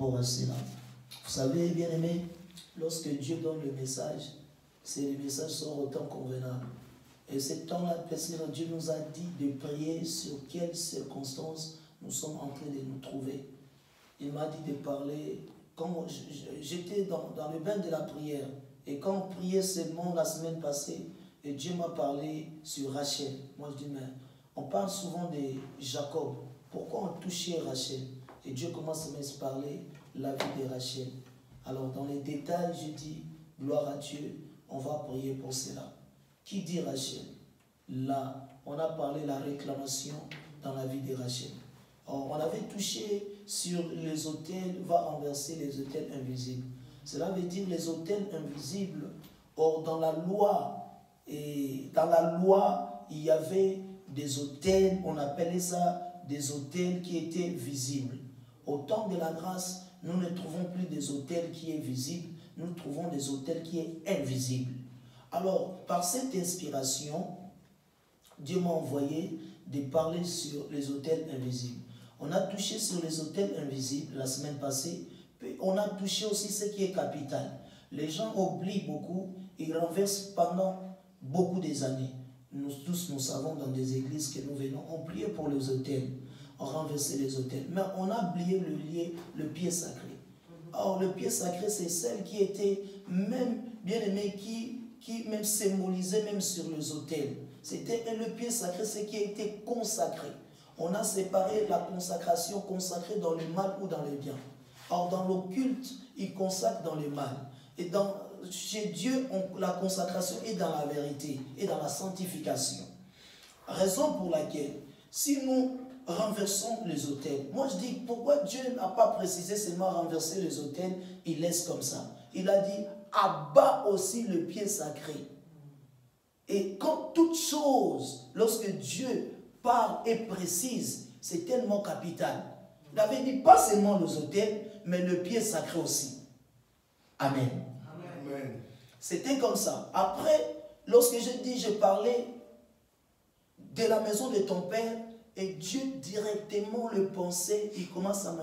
rapport à cela. Vous savez, bien aimé, lorsque Dieu donne le message, c'est le message sort au temps convenable. Et ce temps-là, Dieu nous a dit de prier sur quelles circonstances nous sommes en train de nous trouver. Il m'a dit de parler, quand j'étais dans le bain de la prière, et quand on priait seulement la semaine passée, et Dieu m'a parlé sur Rachel. Moi je dis, mais on parle souvent de Jacob. Pourquoi on touchait Rachel? Et Dieu commence à me parler la vie de Rachel. Alors dans les détails, je dis, gloire à Dieu, on va prier pour cela. Qui dit Rachel? Là, on a parlé de la réclamation dans la vie de Rachel. Alors, on avait touché sur les autels, va renverser les autels invisibles. Cela veut dire les autels invisibles. Or, dans la loi, il y avait des autels, on appelait ça des autels qui étaient visibles. Au temps de la grâce, nous ne trouvons plus des autels qui sont visibles, nous trouvons des autels qui sont invisibles. Alors, par cette inspiration, Dieu m'a envoyé de parler sur les autels invisibles. On a touché sur les autels invisibles la semaine passée, puis on a touché aussi ce qui est capital. Les gens oublient beaucoup, ils renversent pendant beaucoup des années. Nous tous, nous savons dans des églises que nous venons, on priait pour les autels, on renversait les autels, mais on a oublié le pied sacré. Or, le pied sacré, c'est celle qui était même, bien aimé, qui même symbolisait même sur les autels. C'était le pied sacré, ce qui a été consacré. On a séparé la consacration consacrée dans le mal ou dans le bien. Or, dans l'occulte, il consacre dans le mal. Et chez Dieu, la consacration est dans la vérité et dans la sanctification. Raison pour laquelle, si nous renversons les autels, moi je dis, pourquoi Dieu n'a pas précisé seulement renverser les autels, il laisse comme ça. Il a dit, abat aussi le pied sacré. Et quand toute chose, lorsque Dieu parle et précise, c'est tellement capital. Il avait dit pas seulement les autels, mais le pied sacré aussi. Amen. Amen. C'était comme ça. Après, lorsque je parlais de la maison de ton père, et Dieu directement le pensait, il commence à me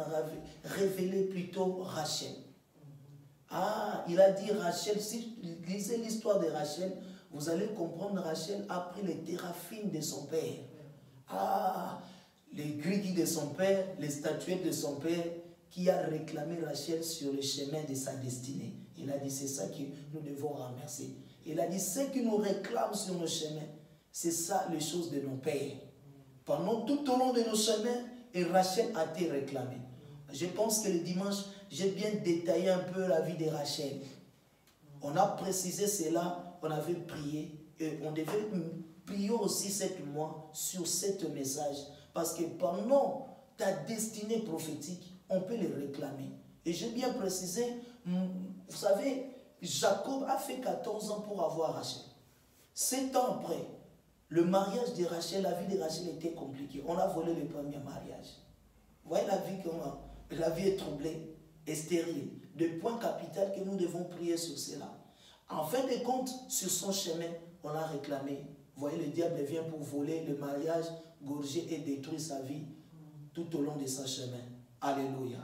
révéler plutôt Rachel. Ah, il a dit Rachel, si vous lisez l'histoire de Rachel, vous allez comprendre, Rachel a pris les téraphines de son père. Ah, les gris de son père, les statuettes de son père, qui a réclamé Rachel sur le chemin de sa destinée. Il a dit, c'est ça que nous devons remercier. Il a dit, ce qui nous réclame sur nos chemins, c'est ça les choses de nos pères. Pendant tout au long de nos chemins, et Rachel a été réclamée. Je pense que le dimanche, j'ai bien détaillé un peu la vie de Rachel. On a précisé cela, on avait prié, et on devait prier aussi cette mois sur ce message. Parce que pendant ta destinée prophétique, on peut les réclamer. Et j'ai bien précisé, vous savez, Jacob a fait 14 ans pour avoir Rachel. 7 ans après, le mariage de Rachel, la vie de Rachel était compliquée. On a volé le premier mariage. Vous voyez la vie comment la vie est troublée et stérile. Des points capitaux que nous devons prier sur cela. En fin de compte, sur son chemin, on l'a réclamé. Vous voyez, le diable vient pour voler le mariage, gorger et détruire sa vie tout au long de son chemin. Alléluia.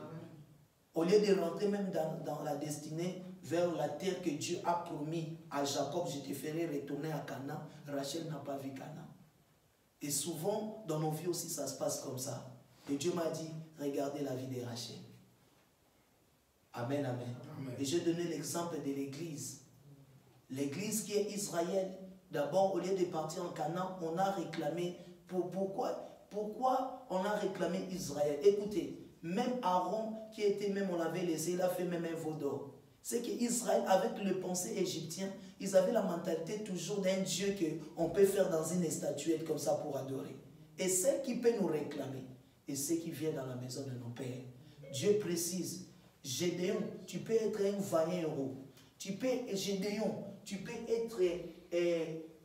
Au lieu de rentrer même dans la destinée, vers la terre que Dieu a promis à Jacob, je te ferai retourner à Canaan, Rachel n'a pas vu Canaan. Et souvent, dans nos vies aussi, ça se passe comme ça. Et Dieu m'a dit, regardez la vie de Rachel. Amen, amen. Amen. Et je donnais l'exemple de l'église. L'église qui est Israël, d'abord, au lieu de partir en Canaan, on a réclamé. Pourquoi on a réclamé Israël? Écoutez, même Aaron, qui était même, on l'avait laissé, il a fait même un veau d'or. C'est qu'Israël, avec le pensée égyptien, ils avaient la mentalité toujours d'un Dieu qu'on peut faire dans une statuette comme ça pour adorer. Et c'est qui peut nous réclamer. Et c'est qui vient dans la maison de nos pères. Dieu précise, Gédéon, tu peux être un vaillant héros. Gédéon, tu peux être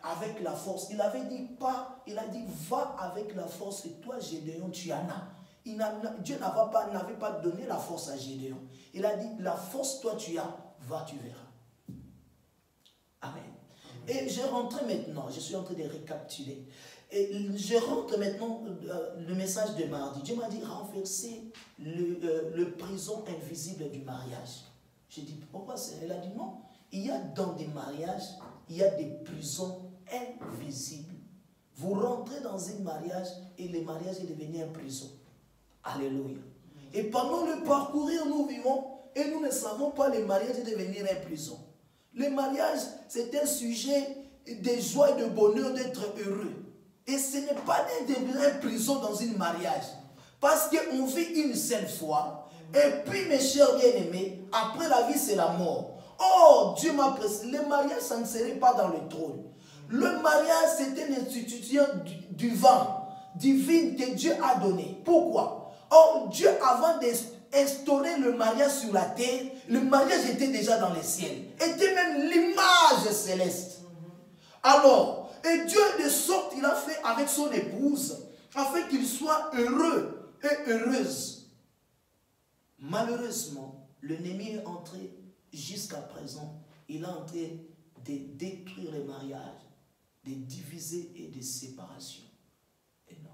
avec la force. Il avait dit pas, il a dit va avec la force et toi Gédéon tu en as. Dieu n'avait pas donné la force à Gédéon. Il a dit la force toi tu as, va tu verras. Amen. Et je rentre maintenant, je suis en train de récapituler. Et je rentre maintenant le message de mardi. Dieu m'a dit renverser le prison invisible du mariage. J'ai dit pourquoi c'est? Elle a dit non. Il y a dans des mariages, il y a des prisons invisibles. Vous rentrez dans un mariage et le mariage est devenu une prison. Alléluia. Et pendant le parcourir, nous vivons et nous ne savons pas le mariage est devenu une prison. Le mariage, c'est un sujet de joie et de bonheur d'être heureux. Et ce n'est pas une prison dans un mariage. Parce qu'on vit une seule fois. Et puis, mes chers bien-aimés, après la vie, c'est la mort. Oh, Dieu m'a précisé, le mariage, ça ne serait pas dans le trône. Le mariage, c'était une institution divine que Dieu a donnée. Pourquoi? Oh, Dieu, avant d'instaurer le mariage sur la terre, le mariage était déjà dans les ciels. Était même l'image céleste. Alors, et Dieu de sorte, il a fait avec son épouse, afin qu'il soit heureux et heureuse. Malheureusement, l'ennemi est entré jusqu'à présent, il est en train de détruire les mariages, de diviser et de séparation. Et non.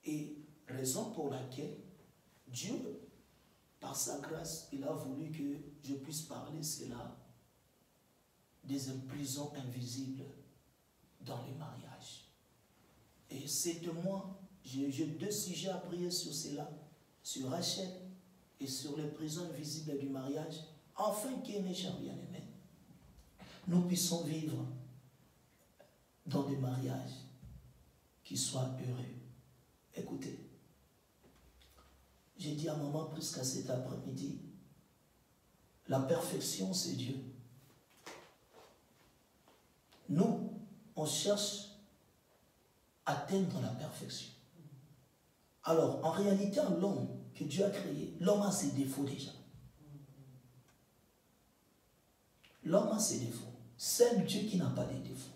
Et raison pour laquelle Dieu, par sa grâce, il a voulu que je puisse parler cela des prisons invisibles dans les mariages. Et c'est de moi, j'ai 2 sujets à prier sur cela, sur Rachel et sur les prisons invisibles du mariage, afin que, mes chers bien-aimés, nous puissions vivre dans des mariages qui soient heureux. Écoutez, j'ai dit à maman plus qu'à cet après-midi, la perfection, c'est Dieu. Nous, on cherche à atteindre la perfection. Alors, en réalité, l'homme que Dieu a créé, l'homme a ses défauts déjà. L'homme a ses défauts. C'est Dieu qui n'a pas de défauts.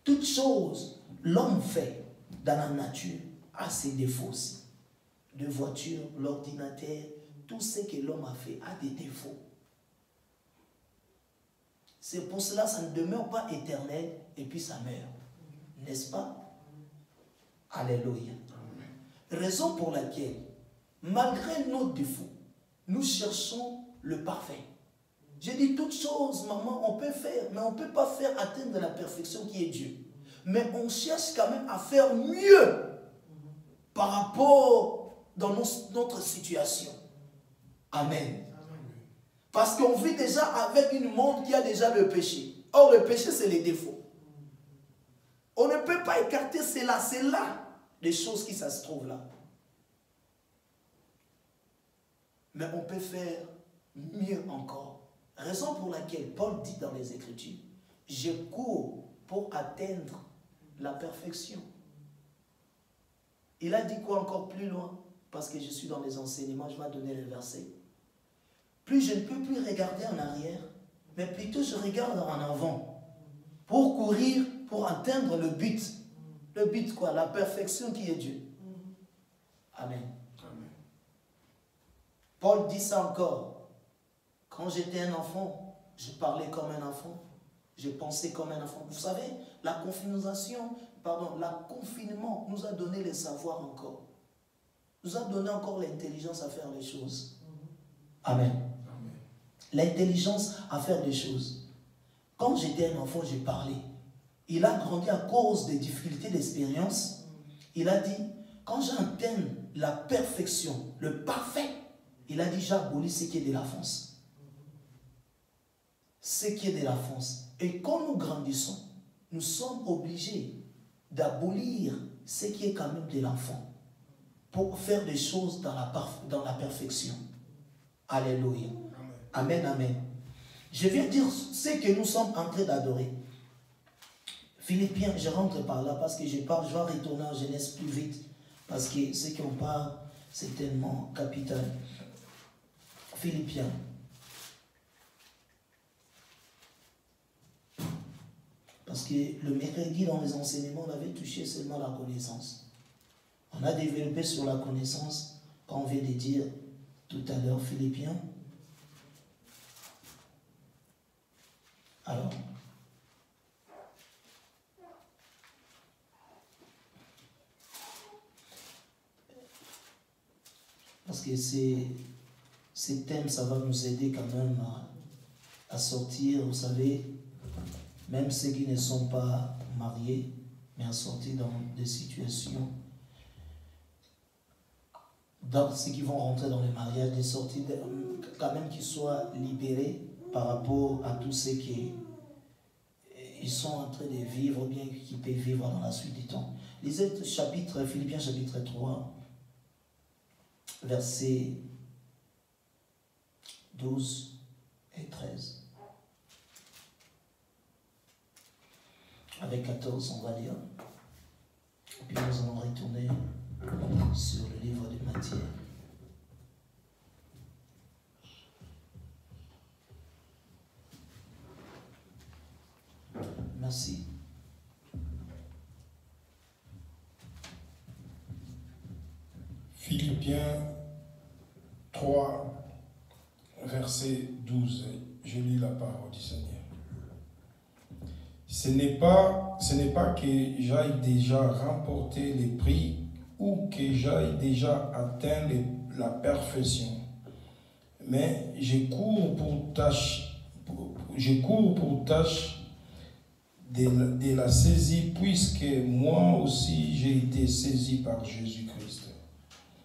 Toute chose, l'homme fait dans la nature a ses défauts aussi. De voiture, l'ordinateur, tout ce que l'homme a fait a des défauts. C'est pour cela que ça ne demeure pas éternel et puis ça meurt. N'est-ce pas? Alléluia. Raison pour laquelle, malgré nos défauts, nous cherchons le parfait. J'ai dit toutes choses, maman, on peut faire, mais on ne peut pas faire atteindre la perfection qui est Dieu. Mais on cherche quand même à faire mieux par rapport dans notre situation. Amen. Parce qu'on vit déjà avec une monde qui a déjà le péché. Or, le péché, c'est les défauts. On ne peut pas écarter cela. C'est là les choses qui ça se trouve là. Mais on peut faire mieux encore. Raison pour laquelle Paul dit dans les Écritures, je cours pour atteindre la perfection. Il a dit quoi encore plus loin? Parce que je suis dans les enseignements, je vais donner les versets. Plus je ne peux plus regarder en arrière, mais plutôt je regarde en avant. Pour courir, pour atteindre le but. Le but quoi? La perfection qui est Dieu. Amen. Amen. Paul dit ça encore. Quand j'étais un enfant, je parlais comme un enfant. Je pensais comme un enfant. Vous savez, la confinement nous a donné le savoir encore. Nous a donné encore l'intelligence à faire les choses. Amen. L'intelligence à faire des choses. Quand j'étais un enfant, j'ai parlé. Il a grandi à cause des difficultés d'expérience. Il a dit, quand j'atteins la perfection, le parfait, il a dit, j'abolis ce qui est de l'enfance. Ce qui est de l'enfance. Et quand nous grandissons, nous sommes obligés d'abolir ce qui est quand même de l'enfant pour faire des choses dans la perfection. Alléluia. Amen, amen. Je viens dire ce que nous sommes en train d'adorer. Philippiens, je rentre par là parce que je vais retourner en Genèse plus vite. Parce que ce qu'on parle, c'est tellement capital. Philippiens. Parce que le mercredi, dans les enseignements, on avait touché seulement la connaissance. On a développé sur la connaissance, quand on vient de dire tout à l'heure, Philippiens. Alors, pense que ces thèmes, ça va nous aider quand même à sortir, vous savez, même ceux qui ne sont pas mariés, mais à sortir dans des situations, dans ceux qui vont rentrer dans le mariage, de sortir, quand même qu'ils soient libérés par rapport à tout ce qu'ils sont en train de vivre, ou bien qu'ils peuvent vivre dans la suite du temps. Lisez Philippiens chapitre 3, versets 12 et 13. Avec 14, on va lire. Et puis nous allons retourner sur le livre de Matthieu. Merci. Philippiens 3, verset 12. Je lis la parole du Seigneur. Ce n'est pas que j'aille déjà remporter les prix ou que j'aille déjà atteindre la perfection, mais je cours pour tâche de la saisie, puisque moi aussi j'ai été saisi par Jésus-Christ.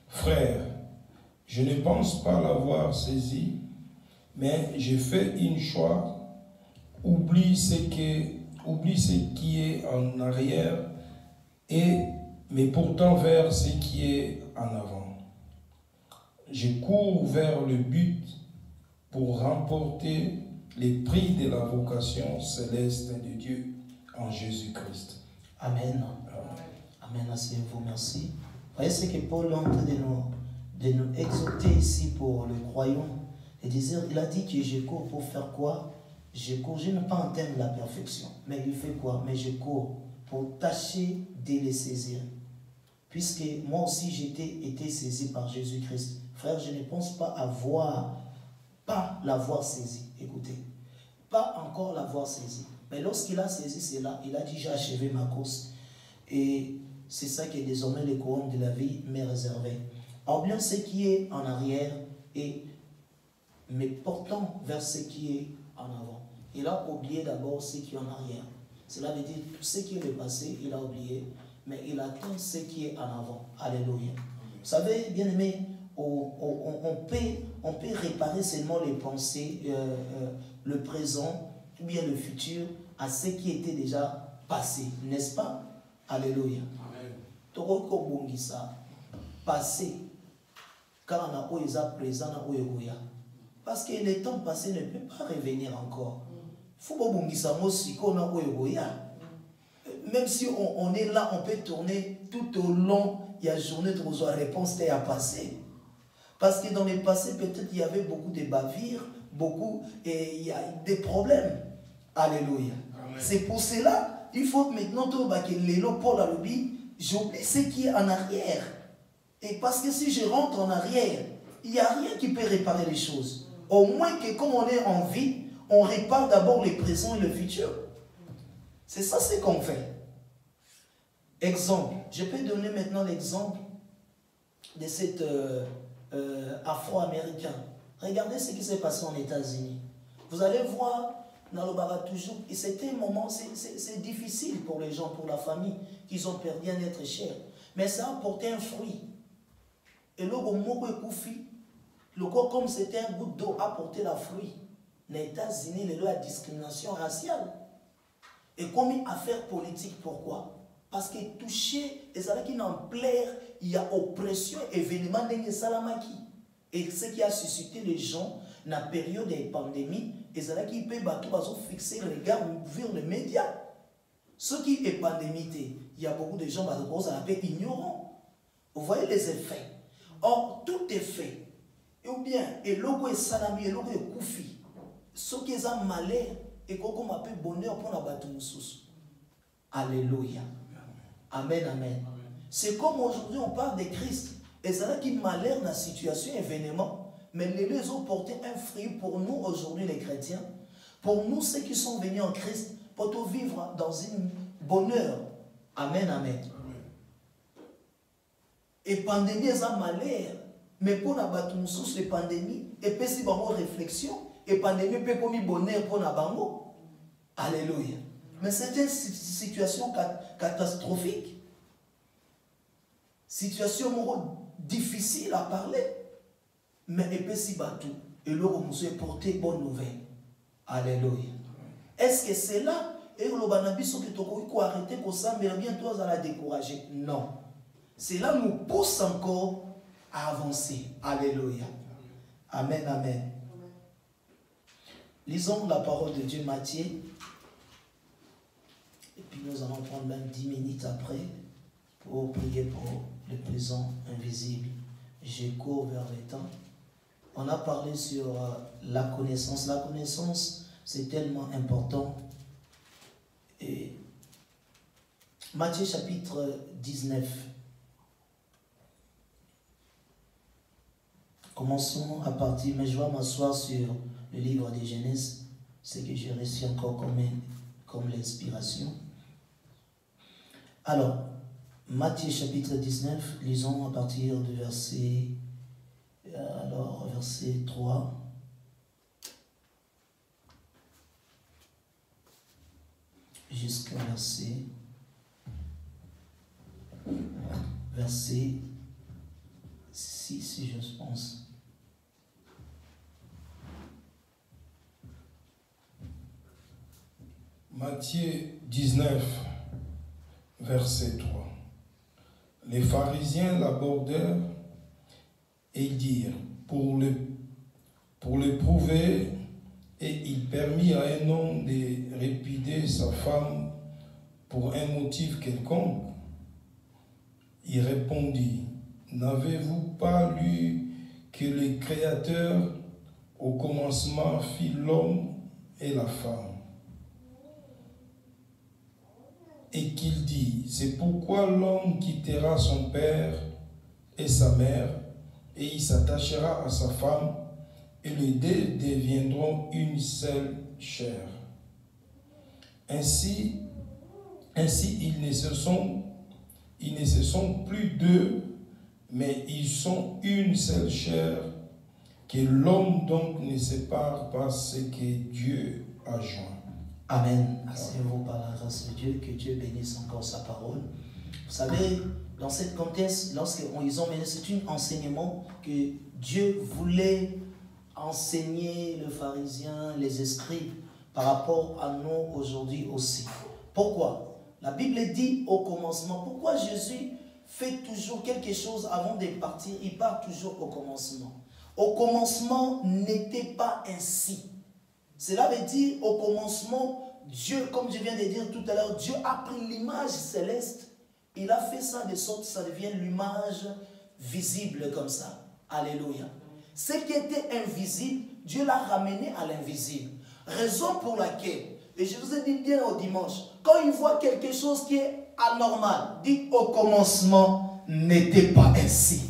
Frère, je ne pense pas l'avoir saisi, mais j'ai fait une choix, oublie ce qui est en arrière, mais pourtant vers ce qui est en avant. Je cours vers le but pour remporter les prix de la vocation céleste de Dieu en Jésus-Christ. Amen. Amen. Asseyez-vous, merci. Vous voyez ce que Paul est en train de nous exhorter ici pour le croyant. Et dire, il a dit que je cours pour faire quoi? Je cours, je n'ai pas atteindre la perfection. Mais il fait quoi? Mais je cours pour tâcher de les saisir. Puisque moi aussi j'ai été saisi par Jésus-Christ. Frère, je ne pense pas l'avoir saisi. Écoutez, pas encore l'avoir saisi. Mais lorsqu'il a saisi cela, il a dit, j'ai achevé ma course. Et c'est ça qui est désormais le couronne de la vie m'est réservé. Or bien ce qui est en arrière, mais portant vers ce qui est en avant. Il a oublié d'abord ce qui est en arrière. Cela veut dire tout ce qui est le passé, il a oublié, mais il attend ce qui est en avant. Alléluia. Vous savez, bien aimé, on peut réparer seulement les pensées, le présent ou bien le futur à ce qui était déjà passé, n'est-ce pas? Alléluia. Amen. Passé, car on a présent, parce que le temps passé ne peut pas revenir encore. Même si on est là, on peut tourner tout au long, il y a journée de la réponse est à passer. Parce que dans le passé, peut-être il y avait beaucoup de bavures, et il y a des problèmes. Alléluia. C'est pour cela, il faut maintenant que l'élo Paul a l'oubli, j'oublie ce qui est en arrière. Et parce que si je rentre en arrière, il n'y a rien qui peut réparer les choses. Au moins que comme on est en vie, on répare d'abord le présent et le futur. C'est ça ce qu'on fait. Exemple, je peux donner maintenant l'exemple de cet Afro-Américain. Regardez ce qui s'est passé en États-Unis. Vous allez voir, dans le Bara toujours, et c'était un moment, c'est difficile pour les gens, pour la famille, qu'ils ont perdu un être cher. Mais ça a apporté un fruit. Et là, au mot le corps, comme c'était un goutte d'eau, a porté la fruit. Les États-Unis, la discrimination raciale. Et comme une affaire politique, pourquoi? Parce que touché, et ça qui n'en plaire, il y a oppression, événement de Salamaki. Et ce qui a suscité les gens, dans la période des pandémies, et ça qui peut fixer le regard vers les médias. Ce qui est pandémie, il y a beaucoup de gens qui sont ignorants. Vous voyez les effets. Or, tout est fait. Ou bien, et logo est salami, et logo est koufi. Ce qui est un malheur, et qu'on appelle bonheur pour la bâton sous. Alléluia. Amen, amen. C'est comme aujourd'hui on parle de Christ. Et c'est là qui malheur dans la situation, événement. Mais les ont porté un fruit pour nous aujourd'hui les chrétiens. Pour nous ceux qui sont venus en Christ, pour tout vivre dans une bonheur. Amen, amen. Et pandémie est un malheur. Mais pour la bataille sous les pandémies, et puis si bon réflexion, et pandémie peut comme bonheur pour la bango. Alléluia. Mais c'est une situation catastrophique. Situation difficile à parler. Mais et puis si bateau, et l'eau est porté bonne nouvelle. Alléluia. Est-ce que c'est là? Et le banabiso qui t'a arrêté pour ça, mais bientôt à la décourager. Non. C'est là nous pousse encore à avancer. Alléluia. Amen, amen. Lisons la parole de Dieu, Matthieu. Et puis nous allons prendre même 10 minutes après pour prier pour le présent invisible. Je cours vers le temps. On a parlé sur la connaissance. La connaissance, c'est tellement important. Et Matthieu chapitre 19. Commençons à partir, mais je vais m'asseoir sur le livre de Genèse, ce que j'ai reçu encore comme l'inspiration. Alors, Matthieu chapitre 19, lisons à partir du verset 3. Jusqu'au verset 6, je pense. Matthieu 19, verset 3. Les pharisiens l'abordèrent et dirent, pour le prouver, et il permit à un homme de répudier sa femme pour un motif quelconque. Il répondit, n'avez-vous pas lu que le Créateur au commencement fit l'homme et la femme? Et qu'il dit, c'est pourquoi l'homme quittera son père et sa mère, et il s'attachera à sa femme, et les deux deviendront une seule chair. Ainsi ils ne se sont plus deux, mais ils sont une seule chair, que l'homme donc ne sépare pas ce que Dieu a joint. Amen. Asseyez-vous par la grâce de Dieu, que Dieu bénisse encore sa parole. Vous savez, dans cette contexte, lorsqu'ils ont mené, c'est un enseignement que Dieu voulait enseigner les pharisiens, les esprits, par rapport à nous aujourd'hui aussi. Pourquoi? La Bible dit au commencement, pourquoi Jésus fait toujours quelque chose avant de partir? Il part toujours au commencement. Au commencement n'était pas ainsi. Cela veut dire, au commencement, Dieu, comme je viens de dire tout à l'heure, Dieu a pris l'image céleste, il a fait ça de sorte que ça devienne l'image visible comme ça. Alléluia. Ce qui était invisible, Dieu l'a ramené à l'invisible. Raison pour laquelle, et je vous ai dit bien au dimanche, quand il voit quelque chose qui est anormal, dit au commencement n'était pas ainsi.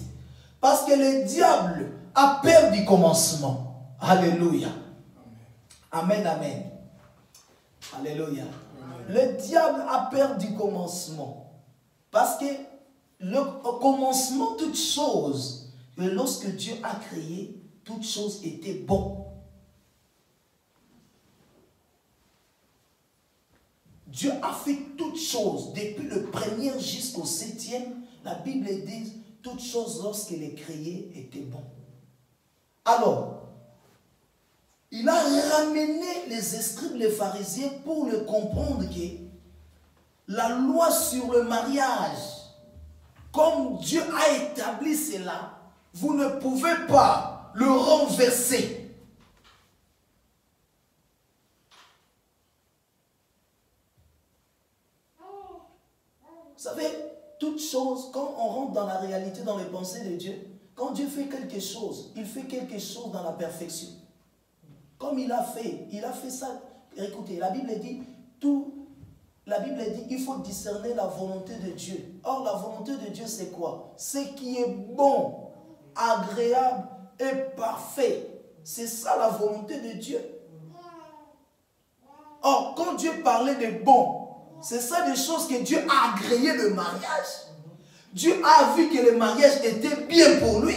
Parce que le diable a peur du commencement. Alléluia. Amen, amen. Alléluia. Le diable a peur du commencement. Parce que au commencement, toute chose, lorsque Dieu a créé, toute chose était bon. Dieu a fait toutes choses, depuis le premier jusqu'au 7e. La Bible dit, toutes choses lorsqu'elle est créée étaient bon. Alors, il a ramené les esprits, les pharisiens, pour le comprendre que la loi sur le mariage, comme Dieu a établi cela, vous ne pouvez pas le renverser. Vous savez, toute chose, quand on rentre dans la réalité, dans les pensées de Dieu, quand Dieu fait quelque chose, il fait quelque chose dans la perfection. Comme il a fait ça. Écoutez, la Bible dit, il faut discerner la volonté de Dieu. Or, la volonté de Dieu, c'est quoi? Ce qui est bon, agréable et parfait. C'est ça la volonté de Dieu. Or, quand Dieu parlait de bon, c'est ça des choses que Dieu a agréé le mariage. Dieu a vu que le mariage était bien pour lui.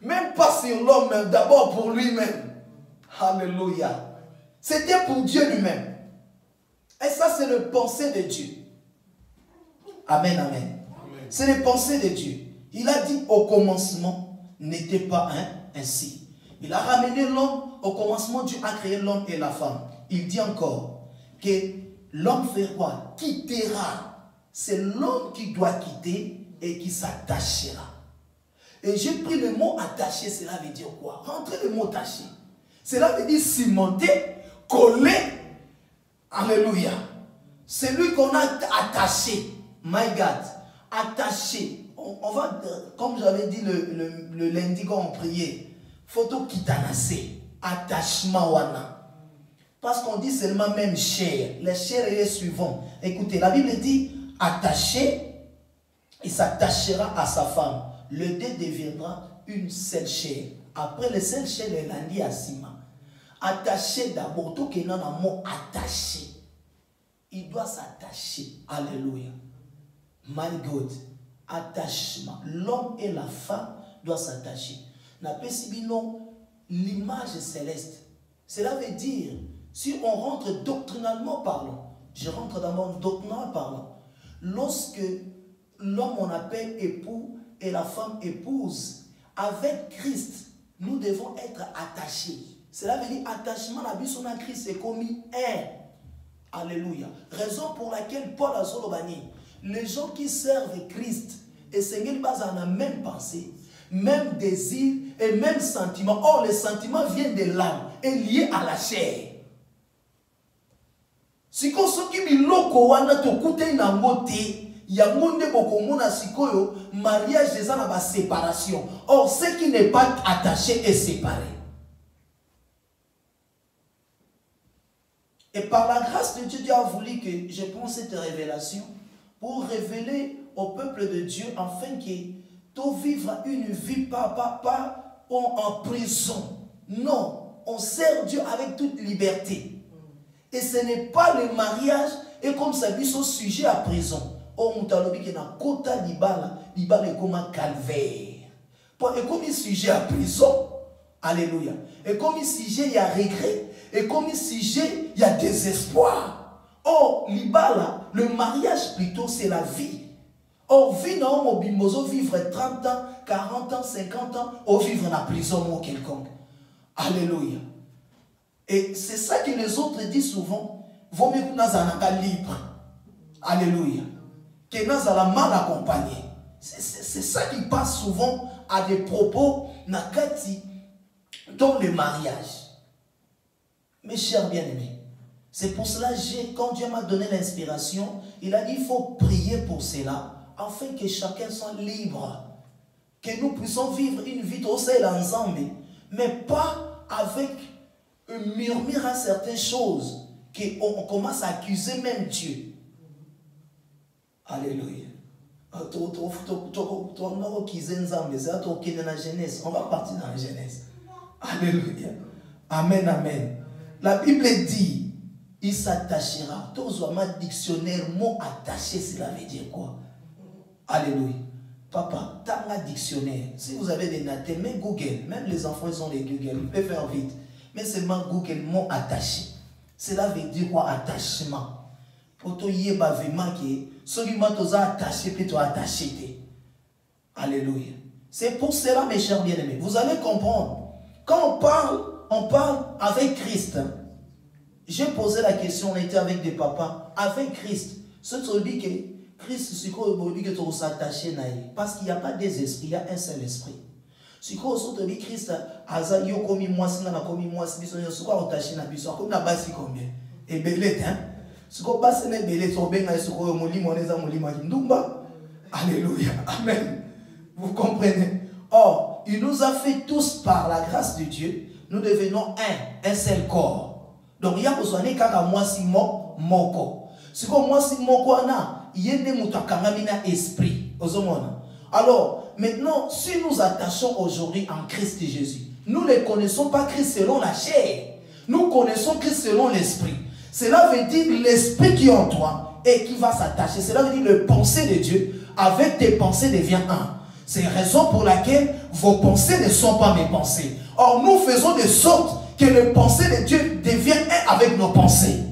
Même pas sur l'homme, mais d'abord pour lui-même. Alléluia. C'était pour Dieu lui-même. Et ça, c'est le pensée de Dieu. Amen, amen. C'est le pensée de Dieu. Il a dit au commencement, n'était pas ainsi. Il a ramené l'homme. Au commencement, Dieu a créé l'homme et la femme. Il dit encore que l'homme fait quoi? Quittera. C'est l'homme qui doit quitter et qui s'attachera. Et j'ai pris le mot attaché, cela veut dire quoi? Rentrez le mot attaché. Cela veut dire cimenter, coller. Alléluia. C'est lui qu'on a attaché. My God. Attaché. On va, comme j'avais dit le lundi quand on priait, photo kitanase. Attachement wana. Parce qu'on dit seulement même chair. La chair est suivant. Écoutez, la Bible dit attaché, il s'attachera à sa femme. Le deux deviendra une seule chair. Après le seul chair, il a dit à Sima. Attaché d'abord, tout qui est dans le mot attaché. Il doit s'attacher. Alléluia. My God. Attachement. L'homme et la femme doivent s'attacher. N'a pas si non l'image céleste. Cela veut dire, si on rentre doctrinalement parlant, je rentre dans mon doctrinalement parlant, lorsque l'homme on appelle époux et la femme épouse, avec Christ, nous devons être attachés. Cela veut dire attachement à la Christ, c'est comme un. Alléluia. Raison pour laquelle Paul a dit, les gens qui servent Christ, et Seigneur en la même pensée, même désir et même sentiment. Or, les sentiments viennent de l'âme et liés à la chair. Si on se dit mariage des gens à séparation. Or, ce qui n'est pas attaché est séparé. Et par la grâce de Dieu, Dieu a voulu que je prenne cette révélation pour révéler au peuple de Dieu afin que tout vivre une vie pas en prison. Non, on sert Dieu avec toute liberté. Et ce n'est pas le mariage et comme ça dit au sujet à prison. Oh, moutalobi qui na kota libala est comme un calvaire. Et comme il sujet à prison, alléluia. Et comme il sujet il y a regret. Et comme il sujet il y a désespoir. Oh, libala, le mariage plutôt c'est la vie. Or, vivre 30 ans, 40 ans, 50 ans, ou vivre dans la prison ou quelconque. Alléluia. Et c'est ça que les autres disent souvent. Vaut mieux que nous soyons libres. Alléluia. Que nous soyons mal accompagnés. C'est ça qui passe souvent à des propos dans le mariage. Mes chers bien-aimés, c'est pour cela que quand Dieu m'a donné l'inspiration, il a dit il faut prier pour cela. Afin que chacun soit libre. Que nous puissions vivre une vie aussi ensemble. Mais pas avec un murmure à certaines choses. Qu'on commence à accuser même Dieu. Alléluia. On va partir dans la Genèse. Alléluia. Amen, amen. La Bible dit, il s'attachera. Tous ma dictionnaire, mot attaché, cela veut dire quoi? Alléluia. Papa, t'as un dictionnaire. Si vous avez des notes, mais Google, même les enfants, ils ont les Google, ils peuvent faire vite. Mais seulement Google, mot attaché. Cela veut dire quoi? Attachement. Pour toi, il y a vraiment qui ceux qui m'ont attaché, puis toi attaché. Alléluia. C'est pour cela, mes chers bien-aimés. Vous allez comprendre. Quand on parle avec Christ. J'ai posé la question, on était avec des papas. Avec Christ. Ceux qui dit que Christ, c'est quoi le que tu s'attacher parce qu'il n'y a pas des esprits, il y a un seul esprit. Si quoi tu dis Christ, Aza yo komi moi si na komi moi si biso so quoi attaché na biso comme na basi combien et belé hein. Si quoi passe na belé so benga so quoi molimo neza molimo ndumba. Alléluia. Amen. Vous comprenez? Or, il nous a fait tous par la grâce de Dieu, nous devenons un seul corps. Donc il y a besoin de kaka moi si moko. Si quoi moi si moko na esprit. Alors, maintenant, si nous attachons aujourd'hui en Christ Jésus, nous ne connaissons pas Christ selon la chair. Nous connaissons Christ selon l'esprit. Cela veut dire l'esprit qui est en toi et qui va s'attacher. Cela veut dire le pensée de Dieu avec tes pensées devient un. C'est la raison pour laquelle vos pensées ne sont pas mes pensées. Or, nous faisons de sorte que les pensées de Dieu deviennent un avec nos pensées.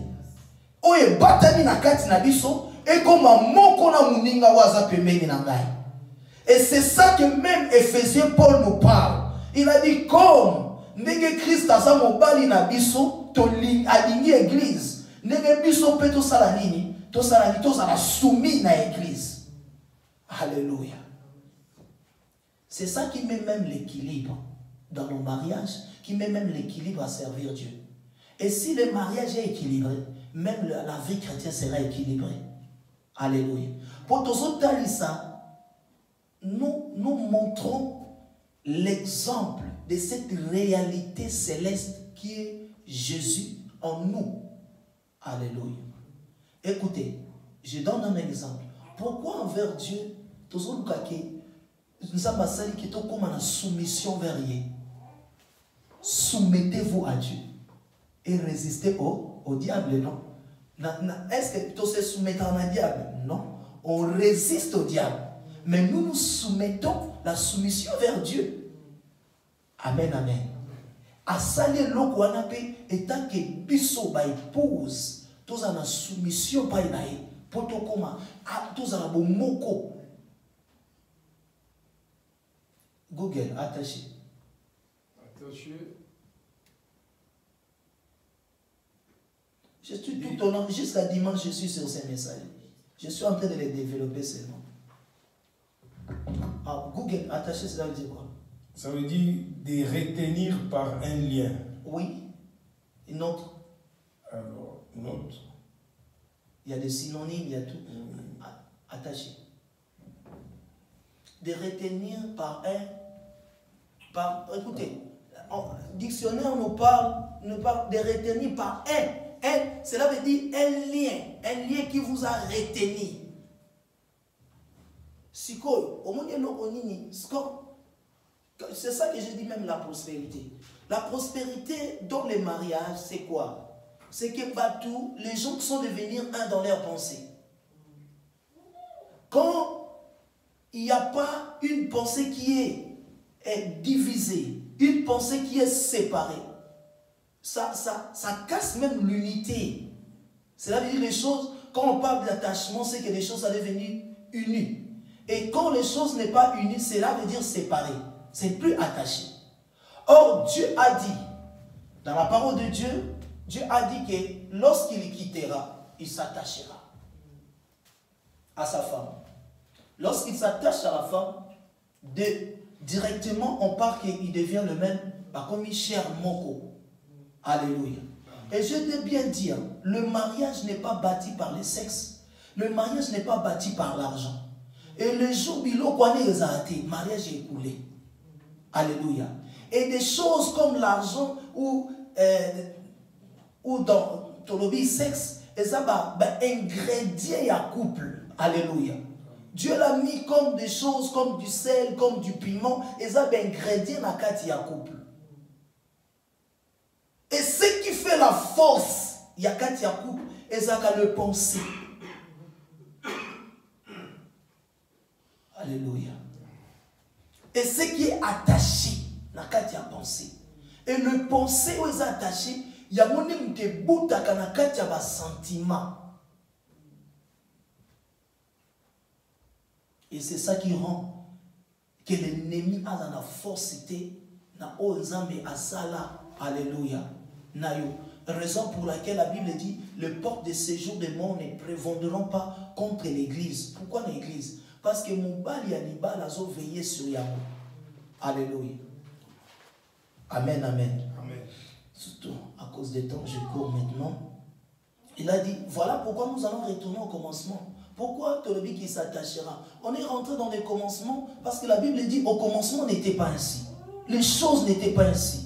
Et c'est ça que même Éphésiens Paul nous parle. Il a dit comme Nege Christ a sa mobali na biso to aligné église. Nege biso pe to salanini, to sala soumis na église. Alléluia. C'est ça qui met même l'équilibre dans nos mariages, qui met même l'équilibre à servir Dieu. Et si le mariage est équilibré, même la vie chrétienne sera équilibrée. Alléluia. Pour tous autres talisa, nous montrons l'exemple de cette réalité céleste qui est Jésus en nous. Alléluia. Écoutez, je donne un exemple. Pourquoi envers Dieu, nous avons comme une soumission vers lui. Soumettez-vous à Dieu et résistez au diable, non? Est-ce que tu se soumettons au diable? Non. On résiste au diable. Mais nous nous soumettons la soumission vers Dieu. Amen, amen. À saler l'eau étant que biso ba épouse, tous en soumission par inae, pour tout comme tous en bon moko. Google, attaché. Je suis tout au long, jusqu'à dimanche, je suis sur ces messages. Je suis en train de les développer seulement. Ah, Google, attaché, cela veut dire quoi? Ça veut dire de retenir par un lien. Oui. Une autre? Alors, une autre. Il y a des synonymes, il y a tout. Attaché. De retenir par écoutez, dictionnaire nous parle de retenir par un. Cela veut dire un lien qui vous a retenu. C'est ça que je dis même la prospérité. La prospérité dans les mariages, c'est quoi? C'est que partout, les gens sont devenus un dans leurs pensées. Quand il n'y a pas une pensée qui est divisée, une pensée qui est séparée, ça casse même l'unité. Cela veut dire les choses, quand on parle d'attachement, c'est que les choses sont devenues unies. Et quand les choses n'est pas unies, cela veut dire séparées. C'est plus attaché. Or, Dieu a dit, dans la parole de Dieu, Dieu a dit que lorsqu'il quittera, il s'attachera à sa femme. Lorsqu'il s'attache à la femme, directement, on part qu'il devient le même, comme il cher moko. Alléluia. Et je dois bien dire, le mariage n'est pas bâti par le sexe. Le mariage n'est pas bâti par l'argent. Et le jour où le mariage est écoulé. Alléluia. Et des choses comme l'argent ou dans le sexe, et ça va ingrédier à couple. Alléluia. Dieu l'a mis comme des choses, comme du sel, comme du piment, et ça va ingrédier à couple. Et ce qui fait la force, il y a Katia couple, et ça va le penser. Alléluia. Et ce qui est attaché, na Katia pensée. Et le pensée où est attaché, il y a mon âme qui bouta na Katia ba sentiment. Et c'est ça qui rend que l'ennemi a dans la force na ozambe asala. Alléluia. Raison pour laquelle la Bible dit les portes de séjour des morts ne prévaudront pas contre l'église. Pourquoi l'église? Parce que mon bal Yannibal a veillé sur Yahweh. Alléluia. Amen, amen. Amen. Surtout à cause des temps, je cours maintenant. Il a dit, voilà pourquoi nous allons retourner au commencement. Pourquoi Tolobi qui s'attachera? On est rentré dans les commencements parce que la Bible dit, au commencement n'était pas ainsi. Les choses n'étaient pas ainsi.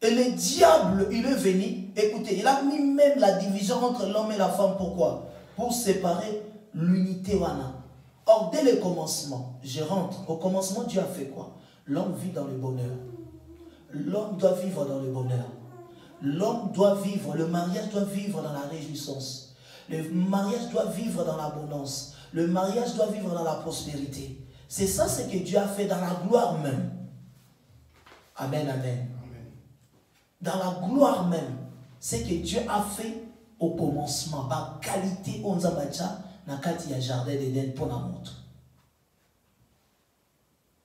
Et le diable, il est venu, écoutez, il a mis même la division entre l'homme et la femme. Pourquoi? Pour séparer l'unité wana. Or, dès le commencement, je rentre. Au commencement, Dieu a fait quoi? L'homme vit dans le bonheur. L'homme doit vivre dans le bonheur. L'homme doit vivre, le mariage doit vivre dans la réjouissance. Le mariage doit vivre dans l'abondance. Le mariage doit vivre dans la prospérité. C'est ça ce que Dieu a fait dans la gloire même. Amen, amen. Dans la gloire même, ce que Dieu a fait au commencement, la qualité on a dans le jardin d'Éden pour la montre.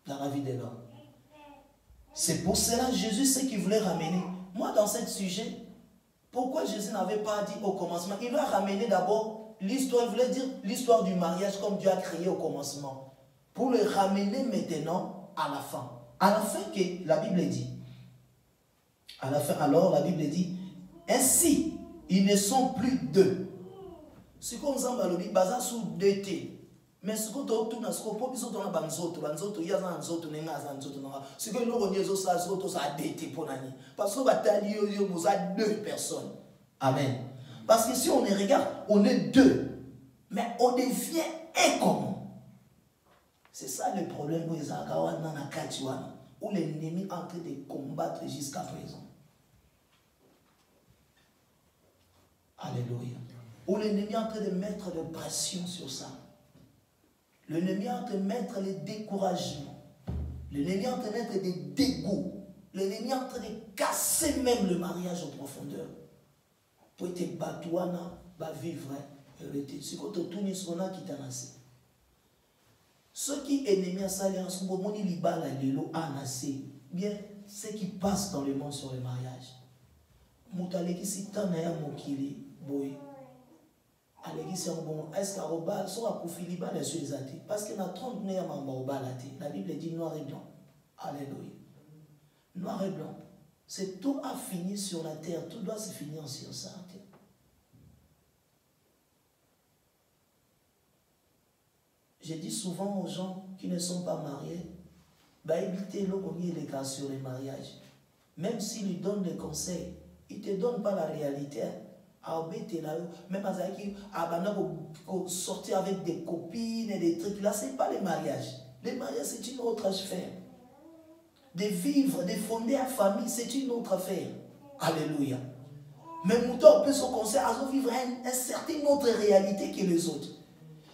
Dans la vie de l'homme. C'est pour cela Jésus ce qu'il voulait ramener. Moi, dans ce sujet, pourquoi Jésus n'avait pas dit au commencement? Il a ramené d'abord l'histoire, il voulait dire l'histoire du mariage comme Dieu a créé au commencement. Pour le ramener maintenant à la fin. À la fin que la Bible dit. À la fin, alors la Bible dit, ainsi, ils ne sont plus deux. Ce qu'on s'en va le dire, basé sur deux T. Mais ce qu'on tourne à ce qu'on peut dire, on a banzoto, il y a un zoto, il y a un zoto, ce que nous reconnaissons, ça a deux T pour l'année. Parce qu'on va t'allier, vous avez deux personnes. Amen. Parce que si on les regarde, on est deux. Mais on devient un commun. C'est ça le problème où l'ennemi est en train de combattre jusqu'à présent. Alléluia. Où l'ennemi est en train de mettre de pression sur ça. L'ennemi est en train de mettre les découragements. L'ennemi est en train de mettre des dégoûts. L'ennemi est en train de casser même le mariage en profondeur. Pour être batouana, va vivre. Si vous tournez sur la qui t'a nassé. Ceux qui ennemis à ça, bien, ce qui passe dans le monde sur le mariage. Est-ce parce qu'il y a 30 la Bible dit noir et blanc. Alléluia. Noir et blanc. C'est tout a fini sur la terre. Tout doit se finir sur ça. Je dis souvent aux gens qui ne sont pas mariés, évitez les cas sur les mariages. Même s'ils lui donnent des conseils, ils ne te donnent pas la réalité. Même à sortir avec des copines et des trucs, là, ce n'est pas les mariages. Les mariages, c'est une autre affaire. De vivre, de fonder une famille, c'est une autre affaire. Alléluia. Mais Mouton peut se conseiller à vivre une certaine autre réalité que les autres.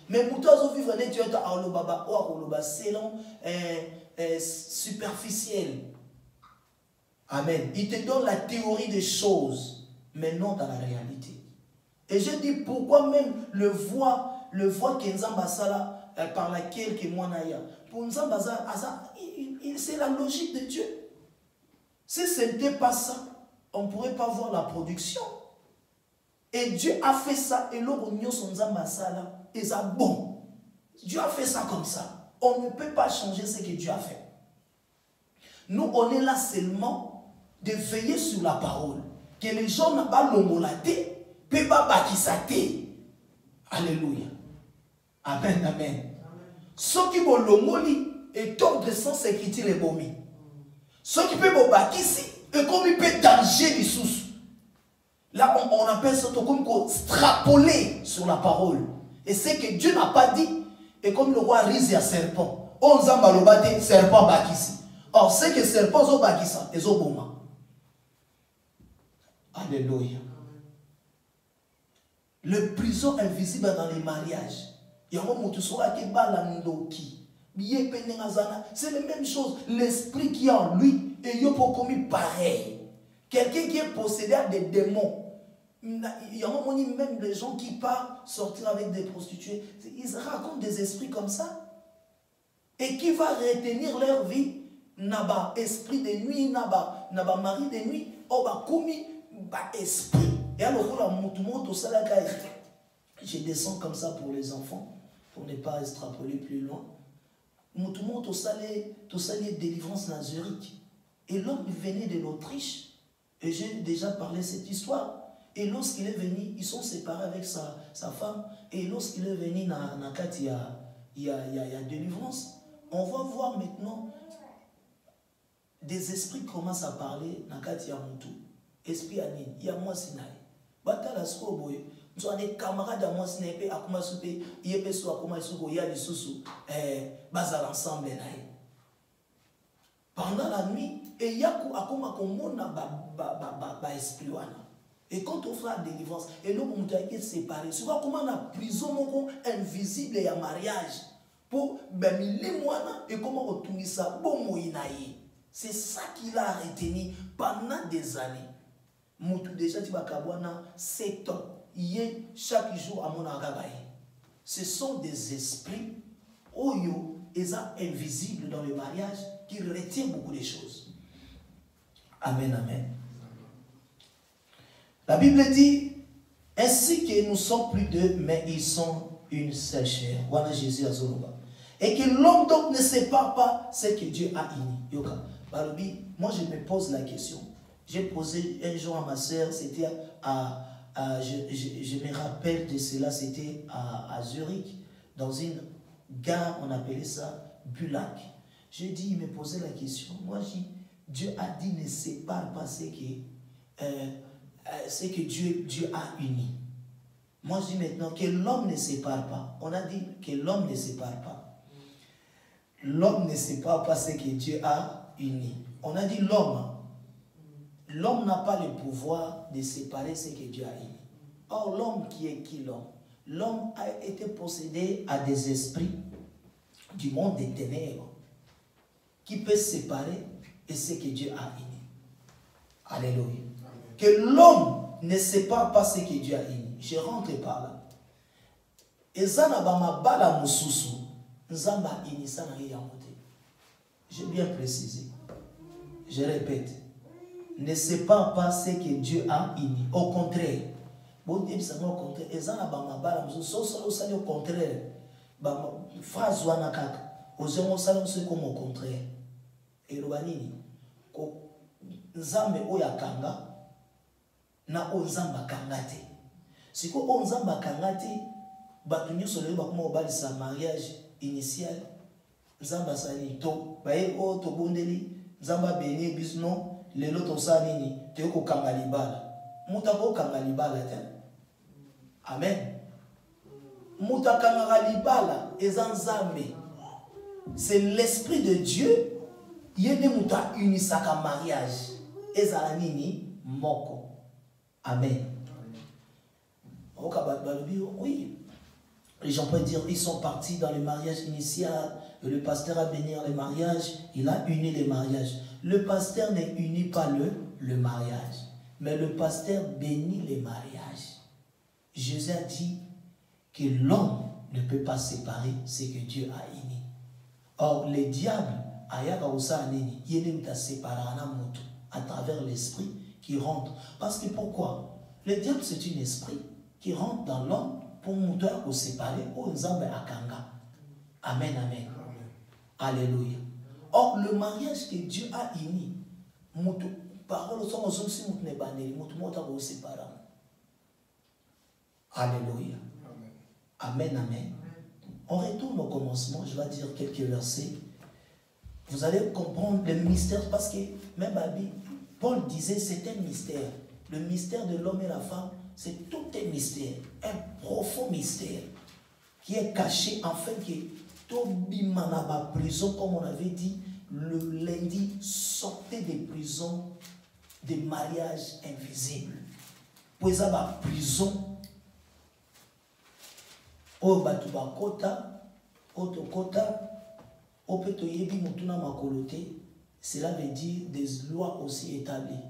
Mais Mouton vivre une étude c'est long, superficiel. Amen. Il te donne la théorie des choses, mais non dans la réalité. Et je dis pourquoi même le voix Kenzambasala par laquelle que moi n'aille. Pour Nzambasa, c'est la logique de Dieu. Si ce n'était pas ça, on ne pourrait pas voir la production. Et Dieu a fait ça, et l'Orogno Nzambasala, et ça bon. Dieu a fait ça comme ça. On ne peut pas changer ce que Dieu a fait. Nous, on est là seulement de veiller sur la parole. Que les gens n'ont pas l'homolaté, ne pas bakisate. Alléluia. Amen, amen. Ceux qui ont l'homoli et tordre sans sécurité les bomis. Ceux qui peuvent bakisi et comme il peut danger les sous. Là, on appelle ça comme extrapoler sur la parole. Et c'est que Dieu n'a pas dit, et comme le roi rise à serpent, on zamba le bâti, serpent bakisi. Or, c'est que serpent zo bakisa, et zo boma. Alléluia. Le prison invisible dans les mariages. C'est la même chose. L'esprit qui est en lui, et il peut commis pareil. Quelqu'un qui est possédé à des démons. Il y a même des gens qui partent sortir avec des prostituées. Ils racontent des esprits comme ça. Et qui va retenir leur vie? Naba esprit de nuit, naba mari de nuit. Oh, bah, commis, bah, esprit. Et alors, je descends comme ça pour les enfants, pour ne pas extrapoler plus loin. Tout le monde a délivrance nazérique. Et l'homme venait de l'Autriche. Et j'ai déjà parlé cette histoire. Et lorsqu'il est venu, ils sont séparés avec sa femme. Et lorsqu'il est venu dans il y a délivrance. On va voir maintenant des esprits qui commencent à parler dans Mutu. Esprit Anine, il y a moi Sinaï. Batala Skoboy, nous avons des camarades à moi Sinaï, à Kuma Soupé, Yepeso, à Kuma Soupé, il y a des sous-sous, basal ensemble. Pendant la nuit, et il y a Akuma Komona esprit. Et quand on fera la délivrance, et nous, on doit être séparés. Souvent, comment la prison invisible et un mariage. Pour et comment retourner ça, bon c'est ça qu'il a retenu pendant des années. Moutou déjà tu vas 7 ans. Chaque jour à mon agabaye. Ce sont des esprits oyo et invisibles dans le mariage qui retiennent beaucoup de choses. Amen, amen. La Bible dit ainsi que nous sommes plus deux, mais ils sont une seule chair. Voilà Jésus à Zoroba. Et que l'homme donc ne sépare pas ce que Dieu a uni. Yoka. Barobi, moi je me pose la question. J'ai posé un jour à ma soeur, c'était je me rappelle de cela, c'était à Zurich, dans une gare, on appelait ça Bulac. J'ai dit, il me posait la question. Moi, j'ai dit, Dieu a dit, ne sépare pas ce que Dieu a uni. Moi, je dis maintenant que l'homme ne sépare pas. On a dit que l'homme ne sépare pas. L'homme ne sépare pas ce que Dieu a uni. On a dit l'homme. L'homme n'a pas le pouvoir de séparer ce que Dieu a uni. Or, l'homme qui est qui l'homme? L'homme a été possédé à des esprits du monde des ténèbres qui peut séparer et ce que Dieu a uni. Alléluia. Amen. Que l'homme ne sépare pas ce que Dieu a uni. Je rentre par là. Et ça n'a pas bala mususu. Nzamba ini ça n'a rien monté. J'ai bien précisé. Je répète. Ne sépare pas ce que Dieu a uni. Au contraire. Bon, il ça au contraire. Et ça n'a pas bala mususu. Au contraire. Phrase wana kaka. Ozemo salon c'est comme au contraire. Et robanini. Ko nzambe oyakanga na onzamba kangate. Siko onzamba kangate batu nyonso lelo bakoma obalisa mariage initial nzamba sali to baye o to bondeli nzamba beni bisno lelo to sali ni te ko kanga libala muta ko kanga libala te. Amen. Muta kanga libala ezanzambe. C'est l'esprit de Dieu yene muta unisaka mariage ezanini moko. Amen. Oui, les gens peuvent dire ils sont partis dans le mariage initial, le pasteur a béni le mariage, il a uni les mariages. Le pasteur ne unit pas le mariage, mais le pasteur bénit les mariages. Jésus a dit que l'homme ne peut pas séparer ce que Dieu a uni. Or, le diable, il a séparé à travers l'esprit qui rentre. Parce que pourquoi? Le diable, c'est un esprit qui rentre dans l'homme pour nous séparer au Nzambe Akanga. Amen, amen. Alléluia. Or, le mariage que Dieu a uni, parole sont aussi séparer. Alléluia. Amen, amen. On retourne au commencement, je vais dire quelques versets. Vous allez comprendre le mystère parce que même Paul disait c'est un mystère. Le mystère de l'homme et la femme, c'est tout un mystère, un profond mystère qui est caché afin que Tobi Manaba prison, comme on avait dit, le lundi, sortez des prisons, des mariages invisibles. Pour ça, la prison, au Batuba Kota, Otokota, au Petoyebi Mutuna Makolote, cela veut dire des lois aussi établies.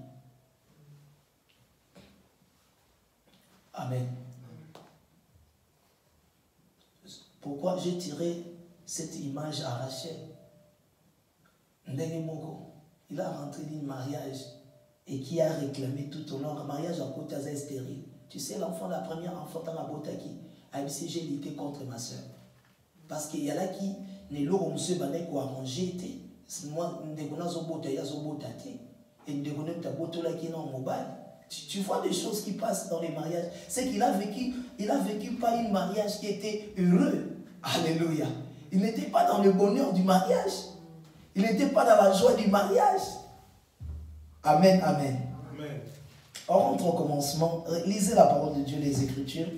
Amen. Pourquoi j'ai tiré cette image à Rachel? Il a rentré dans le mariage et qui a réclamé tout au long un mariage à côté de stérile. Tu sais, l'enfant, la première enfant dans la Botaki, a dit j'ai lutté contre ma soeur. Parce qu'il y a là qui ne l'ont monsieur Banek ou arrangé. Moi, je ne connais pas et je ne connais pas qui est dans le mobile. Tu vois des choses qui passent dans les mariages. C'est qu'il a vécu pas un mariage qui était heureux. Alléluia. Il n'était pas dans le bonheur du mariage. Il n'était pas dans la joie du mariage. Amen, amen. Amen. On rentre au commencement. Lisez la parole de Dieu, les Écritures.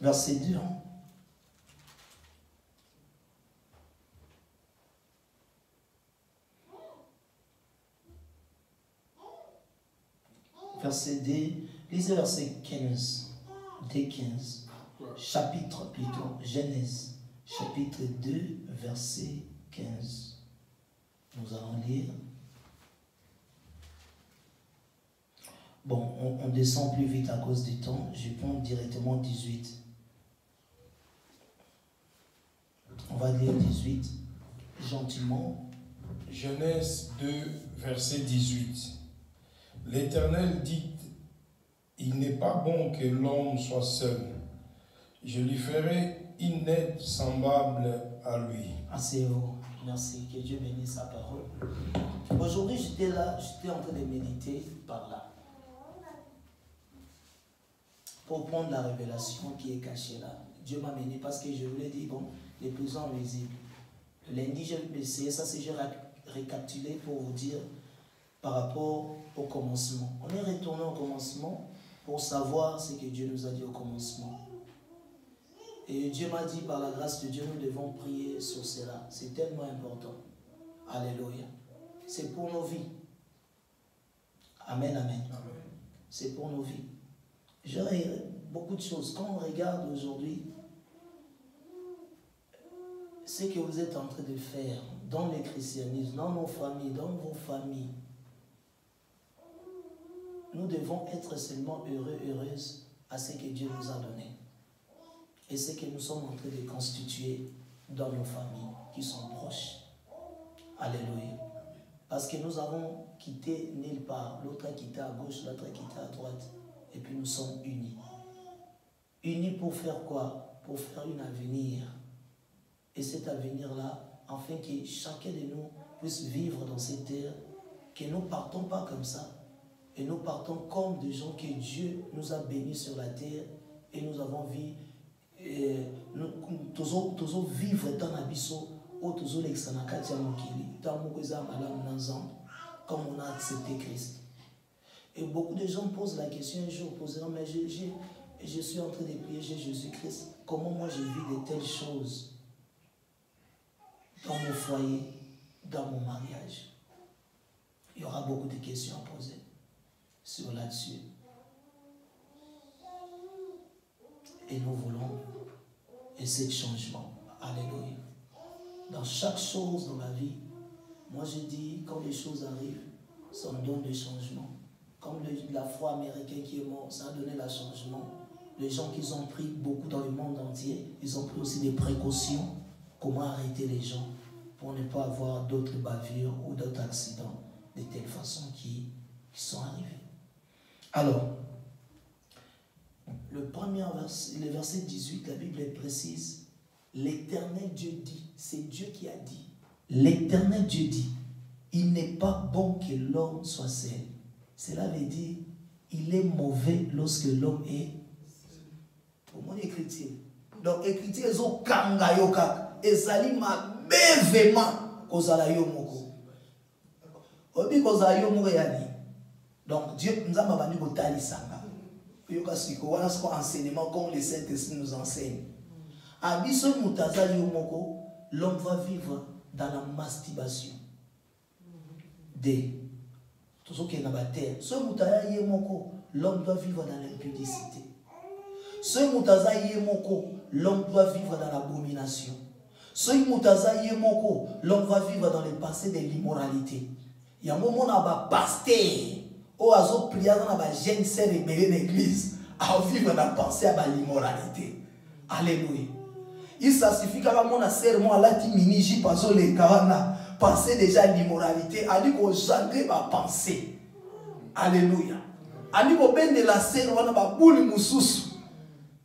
Verset 2. Verset 2, Lisez verset 15, dès 15, chapitre plutôt, Genèse, chapitre 2, verset 15. Nous allons lire. Bon, on descend plus vite à cause du temps. Je prends directement 18. On va lire 18, gentiment. Genèse 2, verset 18. L'Éternel dit, il n'est pas bon que l'homme soit seul. Je lui ferai une aide semblable à lui. Assez haut. Merci. Que Dieu bénisse sa parole. Aujourd'hui, j'étais là, j'étais en train de méditer par là. Pour prendre la révélation qui est cachée là. Dieu m'a mené parce que je voulais dire, bon, les prisons invisibles. Lundi, j'ai essayé, ça c'est j'ai récapitulé pour vous dire par rapport au commencement. On est retourné au commencement pour savoir ce que Dieu nous a dit au commencement. Et Dieu m'a dit, par la grâce de Dieu, nous devons prier sur cela. C'est tellement important. Alléluia. C'est pour nos vies. Amen, amen. C'est pour nos vies. J'aurais beaucoup de choses. Quand on regarde aujourd'hui ce que vous êtes en train de faire dans le christianisme, dans nos familles, dans vos familles, nous devons être seulement heureux, heureuses à ce que Dieu nous a donné. Et ce que nous sommes en train de constituer dans nos familles qui sont proches. Alléluia. Parce que nous avons quitté nulle part. L'autre a quitté à gauche, l'autre a quitté à droite. Et puis nous sommes unis. Unis pour faire quoi? Pour faire un avenir. Et cet avenir-là, afin que chacun de nous puisse vivre dans cette terre, que nous ne partons pas comme ça. Et nous partons comme des gens que Dieu nous a bénis sur la terre. Et nous avons vu, nous vivre dans l'abysso, ou tous les Xanakati à Mokili, comme on a accepté Christ. Et beaucoup de gens posent la question un jour, poseront, mais je suis en train de prier Jésus-Christ. Comment moi je vis de telles choses dans mon foyer, dans mon mariage? Il y aura beaucoup de questions à poser sur là-dessus. Et nous voulons essayer de changement. Alléluia. Dans chaque chose dans la vie, moi je dis, quand les choses arrivent, ça me donne des changements. Comme l'Afro-Américain qui est mort, ça a donné le changement. Les gens qui ont pris beaucoup dans le monde entier, ils ont pris aussi des précautions. Comment arrêter les gens pour ne pas avoir d'autres bavures ou d'autres accidents de telle façon qui sont arrivés. Alors, le verset 18, la Bible est précise. L'Éternel Dieu dit, c'est Dieu qui a dit. L'Éternel Dieu dit, il n'est pas bon que l'homme soit seul. Cela veut dire, il est mauvais lorsque l'homme est. Pour mon écriture. Donc, écriture, ils ont kangayoka. Et salima bevema kozala yo moko. Obi kozala yo moko yani. Donc, Dieu nous a mabani botali sanga. Yoka siko, voilà ce qu'on enseignement comme les Saint-Esprit nous enseignent. Abiso mutaza yo moko, l'homme va vivre dans la masturbation. D. Tout ce qui est dans la terre. Ce mutaza yo moko, l'homme doit vivre dans l'impudicité. Ce mutaza yo moko, l'homme doit vivre dans l'abomination. Ce mutaza yo moko, l'homme va vivre dans les passés de l'immoralité. Il y a un moment où on a pasteur. Ou à ce prière dans la jeune sœur rebelle d'église à vivre dans la pensée à l'immoralité. Alléluia. Il s'assifie quand mon sœur moi là qui miniji pas les kavana penser déjà à l'immoralité a dit qu'on jamais va penser. Alléluia. A dit qu'on ben de la sœur on a ba bouli mususu.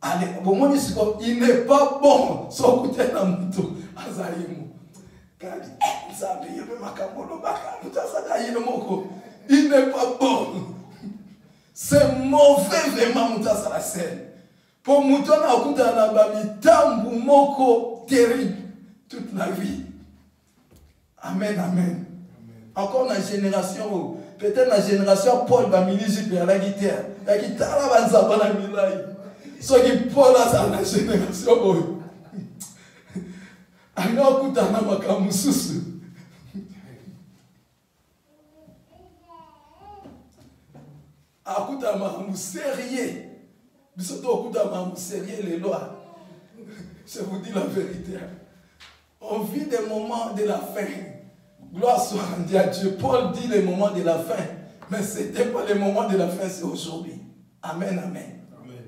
Allez, bon il n'est pas bon son côté dans muto azalimu. Kadi ça veut dire makamolo baka mutasaka yino moko. Il n'est pas bon. C'est mauvais vraiment Moutassa la scène. Pour Moutona Okuta Nabami, Tambu Moko terrible toute la vie. Amen, amen. Encore la génération, peut-être la génération Paul Bamiliji pour la guitare. La guitare va s'abattre la milaï. Ce qui Paul a dans la génération. Alors Okuta Nabakamususu. Akuta mamu sérieux. Bisoto okuta mamu sérieux les lois. Je vous dis la vérité. On vit des moments de la fin. Gloire soit rendue à Dieu. Paul dit les moments de la fin. Mais ce n'était pas les moments de la fin, c'est aujourd'hui. Amen, amen. Amen.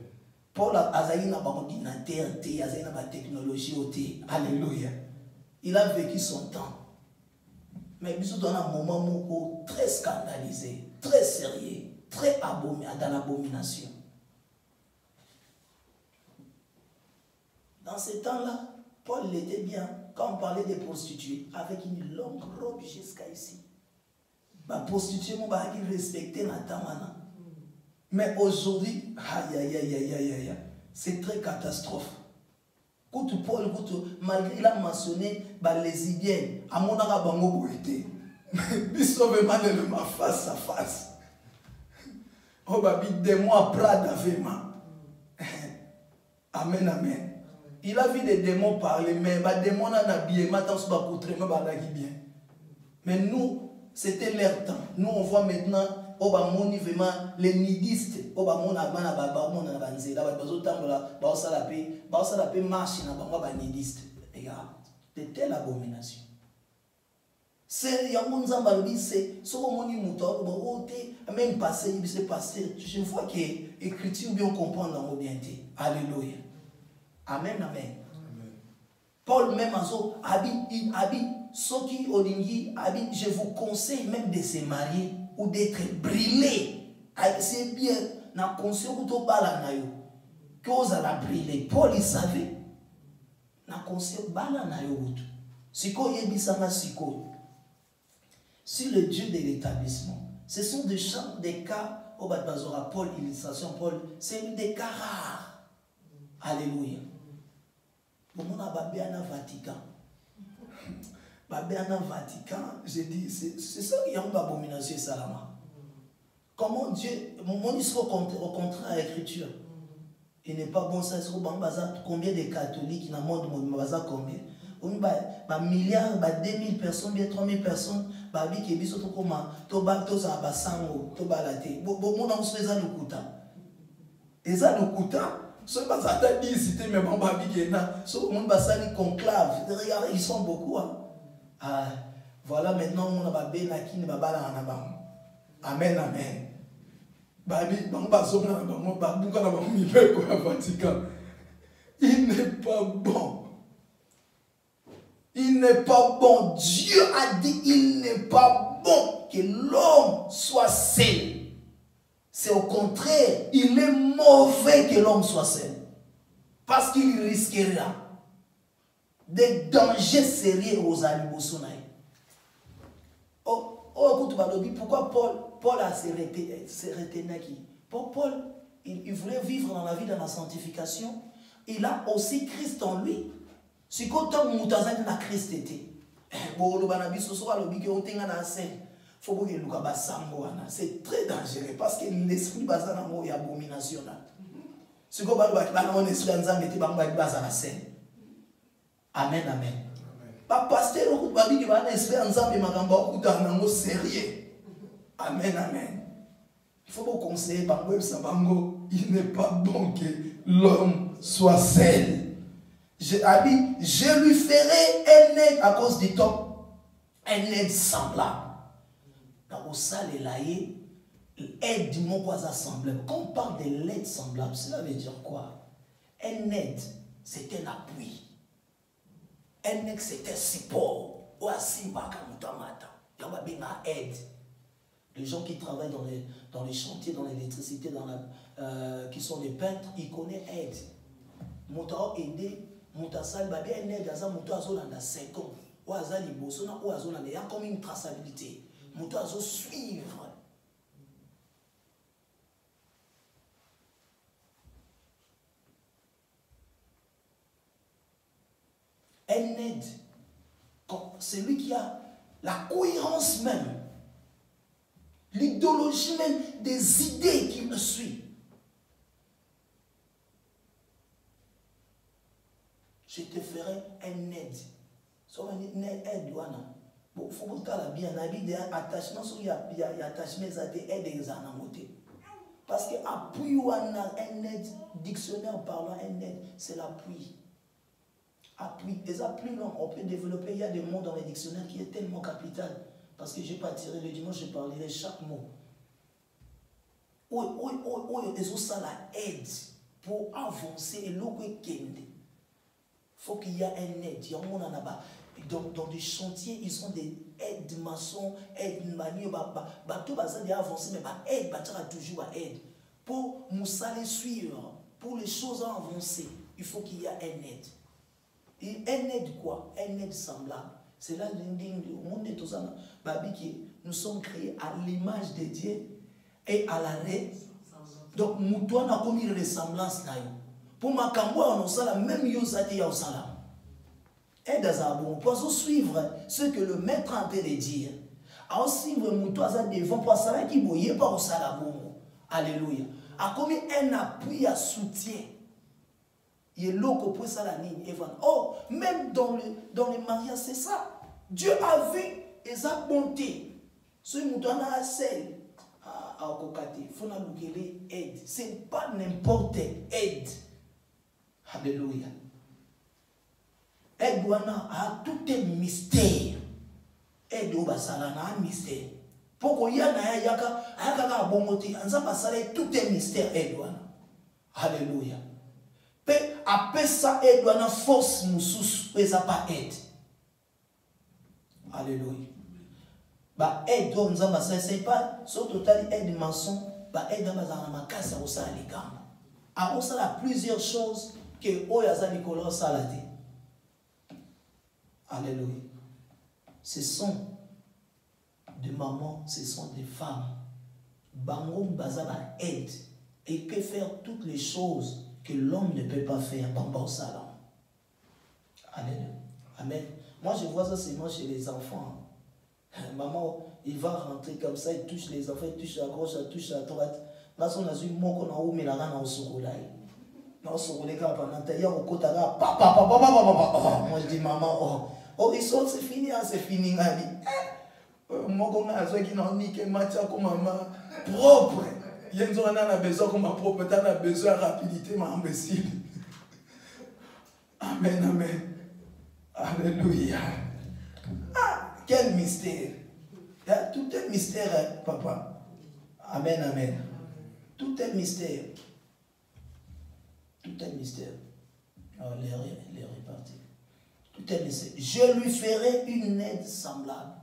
Paul a eu un ordinateur, il a eu une technologie. Alléluia. Il a vécu son temps. Mais il y a un moment très scandalisé, très sérieux, très dans l'abomination. Dans ces temps-là, Paul il était bien. Quand on parlait des prostituées, avec une longue robe jusqu'à ici. La prostituée, il respectait la tamana. Mais aujourd'hui, c'est très catastrophe. Quand Paul, malgré il a mentionné les lesbiennes, à mon arabango été. Il sauve mal face à face. Oh, babi, des mois Prada vraiment. Amen, amen. Il a vu des démons parler, mais les démons ont habillé, maintenant, bien. Mais nous, c'était leur temps. Nous, on voit maintenant, les nudistes, de telle abomination. C'est même passé, je vois que l'écriture bien comprendre dans l'obéité. Alléluia. Amen, amen. Amen. Paul même habite ceux qui olingi habite, je vous conseille même de se marier ou d'être brûlé. C'est bien, na conseil ou to bala na yo. Que vous allez brûler. Paul il savait. Na conseil bala na yo. Siko yebisanga siko. Sur le Dieu de l'établissement. Ce sont des cas au Bazora Paul, illustration Paul, c'est des cas rares. Alléluia. On a babé à Vatican. Babé à Vatican, j'ai dit, c'est ça qui est une abomination, Salama. Comment Dieu, mon histoire au contraire à l'écriture. Il n'est pas bon, ça, combien de catholiques dans le monde, combien? Un milliard, 2000 personnes, bien 3000 personnes, babi qui est biso to koma to ba to za basango to balate bo mona useza lukuta eza lukuta so ba za ta di cité mais bon babi qui est là so mon basani conclave regardez ils sont beaucoup hein. Ah voilà maintenant on va bena kini ba bala na ba amen amen babi bang ba so na ba mo ba buka na ba mi pe ko Vatican il n'est pas bon. Il n'est pas bon. Dieu a dit il n'est pas bon que l'homme soit seul. C'est au contraire, il est mauvais que l'homme soit seul. Parce qu'il risquera des dangers sérieux aux animaux. Pourquoi Paul a se retenu qui? Paul, il voulait vivre dans la vie de la sanctification. Il a aussi Christ en lui. Si quand on a Christ été, c'est très dangereux parce que l'esprit basana est abomination. Si on a l'esprit amen, amen. Pasteur, on a l'esprit sérieux. Amen, amen. Il faut vous conseiller par il n'est pas bon que l'homme soit seul. Je lui ferai un aide à cause du temps, un aide semblable. Dans le salle et l'aïe, aide du mot quoi semblable. Quand on parle de l'aide semblable, cela veut dire quoi? Un aide, c'est un appui. Un aide, c'est un support. Ou un simba kamutamata. Il y a bien une aide. Les gens qui travaillent dans les chantiers, dans l'électricité, qui sont des peintres, ils connaissent aide. Mouta aider. Moutasal babia aide aza muto azolanda 5 ans ou azali bosona ou azolanda, il y a comme une traçabilité. Muto azo suivre. Un aide, c'est lui qui a la cohérence même, l'idéologie même des idées qui me suivent. Je te ferai un aide. So une aide wana. Bon, faut que tu la bien. La vie de attachement, il y a attachement, ça te aide les anamoté. Parce que appui ou un aide, dictionnaire parlant un aide, c'est l'appui. Appui. Et ça, plus long, on peut développer. Il y a des mots dans les dictionnaires qui est tellement capital. Parce que je n'ai pas tiré le dimanche, je parlerai chaque mot. Ils ont ça la aide pour avancer et l'eau kende. Faut qu'il y ait un aide. Il y a un monde en bas. Dans des chantiers, ils ont des aides maçons, aides manières, tout ça déjà avancé, mais aide, toujours aide. Pour nous aller suivre, pour les choses avancer, il faut qu'il y ait un aide. Et un aide quoi? Un aide semblable. C'est là le monde de tout ça. Nous sommes créés à l'image de Dieu et à la donc, nous avons commis une ressemblance. Pour ma camboua, on a la même chose à dire au salam. Et dans un pour suivre ce que le maître a en train de dire. À suivre Moutouaza devant pour ça qui boyait pas au salam. Alléluia. A commis un appui à soutien. Il est loco pour ça la ligne. Oh, même dans les mariages, c'est ça. Dieu a vu et sa bonté. Ce Moutouana a celle. À Okokate, il faut nous aide. Ce n'est pas n'importe aide. Alléluia. Aide a tout un mystère. Aide au basalana a un mystère. Pourquoi il y a un bongoté, tout un mystère aide. Alléluia. Après ça, aide force moussous, et ça pas aide. Alléluia. Aide c'est pas sur total aide maçon aide dans ma casse au ça les gars à ça a plusieurs choses que oyaza Nicolas salade. Alléluia. Ce sont des mamans, ce sont des femmes bango bazaba aide et peut faire toutes les choses que l'homme ne peut pas faire dans le salon. Alléluia. Amen. Moi je vois ça seulement chez les enfants. Maman, il va rentrer comme ça, il touche les enfants, il touche à gauche, il touche à droite. Là, on a vu mon qu'on a ouvert la rana au sourolaï. Non, sourolaï, quand on a taillé au côté là, papa, moi je dis maman, oh, ils sont, c'est fini, c'est fini, moi qu'on a besoin qu'il en nique, matia comme maman, propre. Il y a une zone a besoin comme ma propre, tu as besoin de rapidité, ma imbécile. Amen, amen. Alléluia. Quel mystère. Il y a tout un mystère, papa. Amen, amen. Tout un mystère. Tout un mystère. Oh, l'air est parti. Tout un mystère. Je lui ferai une aide semblable.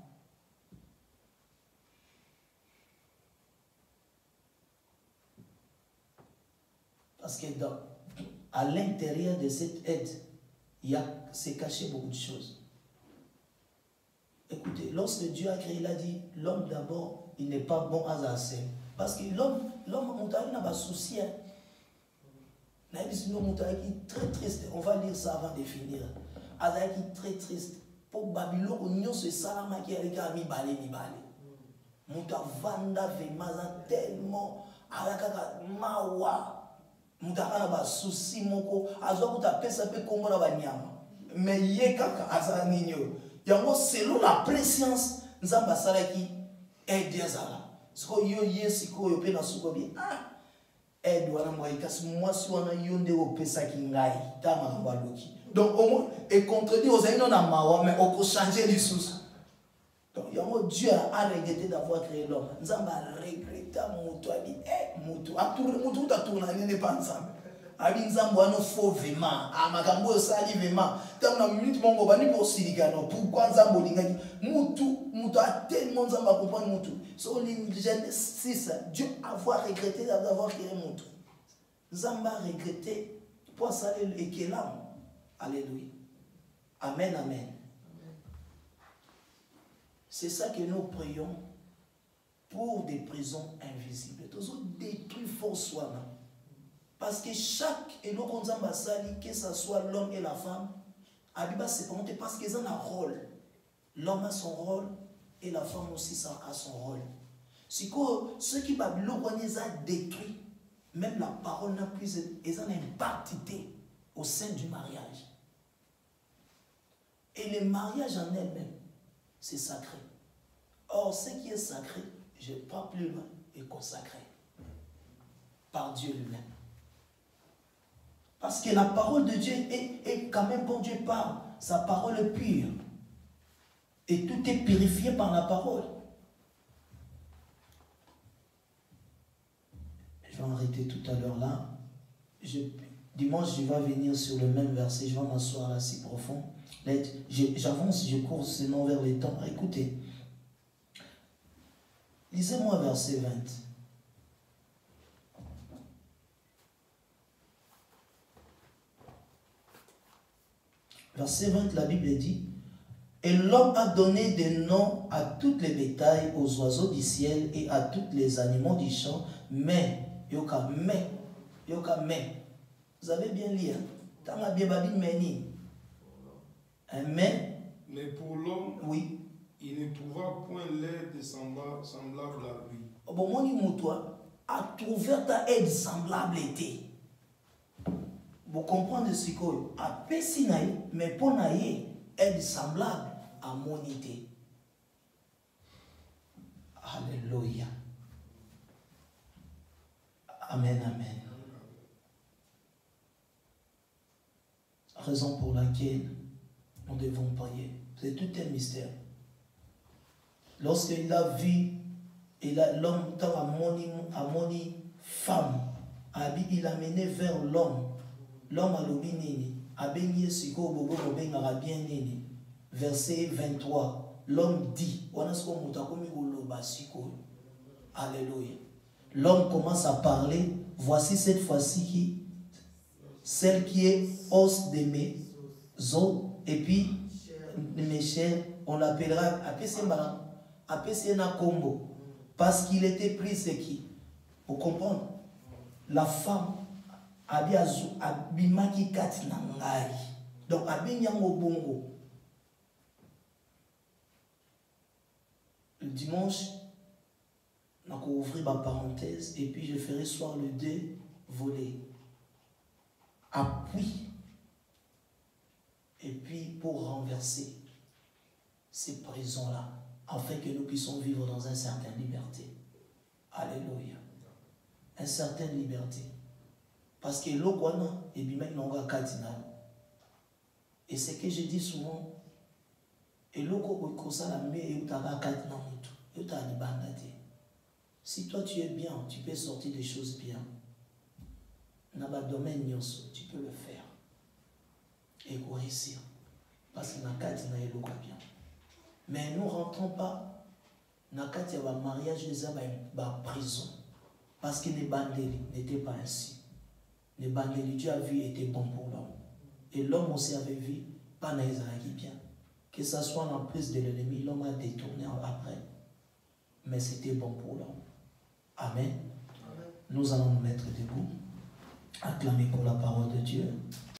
Parce que à l'intérieur de cette aide, c'est caché beaucoup de choses. Écoutez, lorsque Dieu a créé, il a dit, l'homme d'abord, il n'est pas bon à ça. Parce que l'homme, on n'a pas de souci. L'homme est très triste. On va lire ça avant de finir. Azaï est très triste. Pour Babylone, on se salama qui a les gars, mi balé. Mouta vanda vemaza tellement. Alakaka mawa. Mouta kana ba souci moko. Azo kuta pesa pe kongo na banyama. Mais yé kaka aza ninyo. Yango selon la préscience nzamba salaki aide yazala siko yo siko yo pe na suko bi aide wana moikasi mwasi wana yo nde opesaki ngai ta makambo aloki donc au moins et contredire aux aïnos na mawa mais on peut changer les sous donc yango Dieu a regretté d'avoir créé l'homme nzamba regrette mutu abi mutu atout ta tourna n'est pas ensemble abi nzambo ano faux vema amakambo yo sali vema tana minute mongo bani pour silikano pourquoi nzambo lingaki mutu a tellement nzambo a comprendre mutu so Genèse 6 Dieu avoir regretté d'avoir créé mutu nzamba a regretté pour saler l'ékelam. Alléluia. Amen, amen. C'est ça que nous prions pour des prisons invisibles. Tous détruire force parce que chaque que ce soit l'homme et la femme, Abiba s'est présenté parce qu'ils ont un rôle. L'homme a son rôle et la femme aussi a son rôle. C'est que ceux qui Babylone les a détruits, même la parole n'a plus, ils ont une partité au sein du mariage. Et le mariage en elle-même, c'est sacré. Or, ce qui est sacré, je ne vais pas plus loin, est consacré. par Dieu lui-même. Parce que la parole de Dieu est quand même, quand Dieu parle, sa parole est pure. Et tout est purifié par la parole. Je vais arrêter tout à l'heure là. Dimanche, je vais venir sur le même verset. Je vais m'asseoir là si profond. J'avance, je cours sinon vers les temps. Écoutez. Lisez-moi verset 20. Verset 20, la Bible dit: et l'homme a donné des noms à toutes les bétails, aux oiseaux du ciel et à tous les animaux du champ. Mais, yoka, vous avez bien lu, hein? Mais pour l'homme, oui, il ne trouva point l'aide semblable à lui. Bon, mon imoutoua a trouvé ta aide semblable était. Vous comprenez ce que a Pessinaï, mais pour naïe, aide semblable à mon idée. Alléluia. Amen, amen. Raison pour laquelle nous devons prier. C'est tout un mystère. Lorsqu'il a vu, l'homme a moni femme, il a mené vers l'homme. L'homme a l'obi nini, a béni siko bobo bengara bien nini. Verset 23. L'homme dit, alléluia. L'homme commence à parler. Voici cette fois-ci celle qui est os de mes os et puis de mes chairs, on l'appellera Apesena Kombo, parce qu'il était pris ce qui, pour comprendre, la femme abimaki kati na ngai, donc abinyango bongo. Le dimanche, on a ouvrir ma parenthèse et puis je ferai soir le 2 volets. Appui. Et puis pour renverser ces prisons-là, afin que nous puissions vivre dans une certaine liberté. Alléluia. Une certaine liberté. Parce que l'Okwana et Bimek Nonga Katina. Et c'est que je dis souvent, et l'Oko Kosala me et Utaka Katina Mutu. Utani Bandate. Si toi tu es bien, tu peux sortir des choses bien. Dans le domaine Nyoso, tu peux le faire. Et réussir. Parce que Nakatina est l'Oko bien. Mais nous ne rentrons pas dans le mariage des hommes en prison. Parce que les bandeli n'étaient pas ainsi. Les bandeli, Dieu a vu, étaient bons pour l'homme. Et l'homme aussi avait vu, pas dans les bien. Que ce soit en prise de l'ennemi, l'homme a détourné après. Mais c'était bon pour l'homme. Amen. Amen. Nous allons nous mettre debout, acclamer pour la parole de Dieu.